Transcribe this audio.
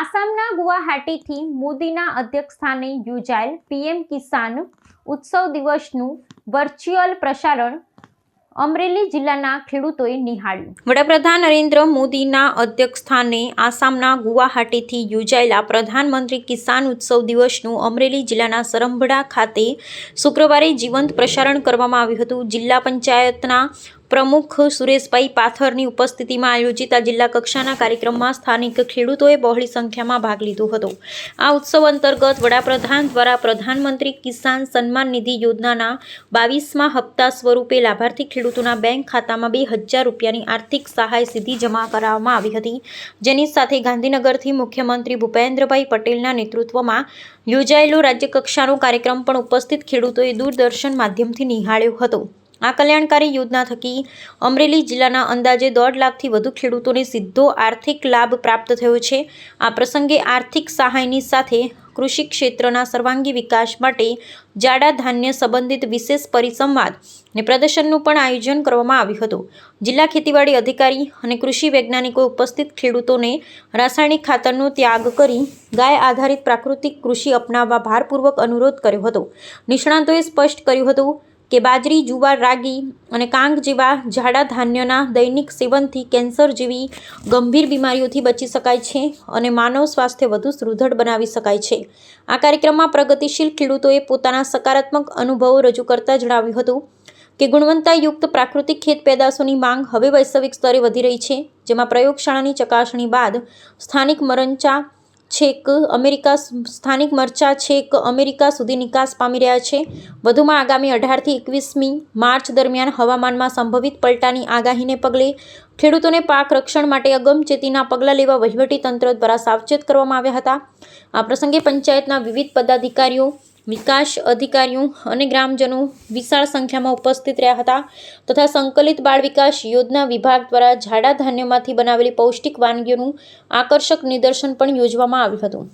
આસામના ગુવાહાટીથી મોદીના અધ્યક્ષસ્થાને યોજાયેલ પીએમ કિસાન ઉત્સવ દિવસનું વર્ચ્યુઅલ પ્રસારણ અમરેલી જિલ્લાના ખેડૂતોએ નિહાળ્યું। વડાપ્રધાન નરેન્દ્ર મોદીના અધ્યક્ષસ્થાને આસામના ગુવાહાટીથી યોજાયેલા પ્રધાનમંત્રી કિસાન ઉત્સવ દિવસનું અમરેલી જિલ્લાના સરંભડા ખાતે શુક્રવારે જીવંત પ્રસારણ કરવામાં આવ્યું હતું। જિલ્લા પંચાયતના પ્રમુખ સુરેશભાઈ પાથરની ઉપસ્થિતિમાં આયોજિત આ જિલ્લા કક્ષાના કાર્યક્રમમાં સ્થાનિક ખેડૂતોએ બહોળી સંખ્યામાં ભાગ લીધો હતો। આ ઉત્સવ અંતર્ગત વડાપ્રધાન દ્વારા પ્રધાનમંત્રી કિસાન સન્માન નિધિ યોજનાના 22મા હપ્તા સ્વરૂપે લાભાર્થી ખેડૂતોના બેંક ખાતામાં 2000 રૂપિયાની આર્થિક સહાય સીધી જમા કરાવવામાં આવી હતી, જેની સાથે ગાંધીનગરથી મુખ્યમંત્રી ભૂપેન્દ્રભાઈ પટેલના નેતૃત્વમાં યોજાયેલો રાજ્યકક્ષાનો કાર્યક્રમ પણ ઉપસ્થિત ખેડૂતોએ દૂરદર્શન માધ્યમથી નિહાળ્યો હતો। આ કલ્યાણકારી યોજના થકી અમરેલી જિલ્લાના અંદાજે 1.5 લાખથી વધુ ખેડૂતોને સીધો આર્થિક લાભ પ્રાપ્ત થયો છે। આ પ્રસંગે આર્થિક સહાયની સાથે કૃષિ ક્ષેત્રના સર્વાંગી વિકાસ માટે જાડા ધાન્ય સંબંધિત વિશેષ પરિસંવાદ અને પ્રદર્શનનું પણ આયોજન કરવામાં આવ્યું હતું। જિલ્લા ખેતીવાડી અધિકારી અને કૃષિ વૈજ્ઞાનિકોએ ઉપસ્થિત ખેડૂતોને રાસાયણિક ખાતરનો ત્યાગ કરી ગાય આધારિત પ્રાકૃતિક કૃષિ અપનાવવા ભારપૂર્વક અનુરોધ કર્યો હતો। નિષ્ણાતોએ સ્પષ્ટ કર્યું હતું કે બાજરી, જુવાર, રાગી અને કાંગ જેવા જાડા ધાન્યના દૈનિક સેવનથી કેન્સર જેવી ગંભીર બીમારીઓથી બચી શકાય છે અને માનવ સ્વાસ્થ્ય વધુ સુદૃઢ બનાવી શકાય છે। આ કાર્યક્રમમાં પ્રગતિશીલ ખેડૂતોએ પોતાના સકારાત્મક અનુભવો રજૂ કરતા જણાવ્યું હતું કે ગુણવત્તાયુક્ત પ્રાકૃતિક ખેત પેદાશોની માંગ હવે વૈશ્વિક સ્તરે વધી રહી છે, જેમાં પ્રયોગશાળાની ચકાસણી બાદ સ્થાનિક મરચા છેક અમેરિકા સુધી નિકાસ પામી રહ્યા છે। વધુમાં આગામી 18 થી 21મી માર્ચ દરમિયાન હવામાનમાં સંભવિત પલટાની આગાહીને પગલે ખેડૂતોને પાક રક્ષણ માટે અગમચેતીના પગલાં લેવા વહીવટી તંત્ર દ્વારા સાવચેત કરવામાં આવ્યા હતા। આ પ્રસંગે પંચાયતના વિવિધ પદાધિકારીઓ, વિકાસ અધિકારીઓ અને ગ્રામજનો વિશાળ સંખ્યામાં ઉપસ્થિત રહ્યા હતા તથા સંકલિત બાળ વિકાસ યોજના વિભાગ દ્વારા જાડા ધાન્યોમાંથી બનાવેલી પૌષ્ટિક વાનગીઓનું આકર્ષક નિદર્શન પણ યોજવામાં આવ્યું હતું।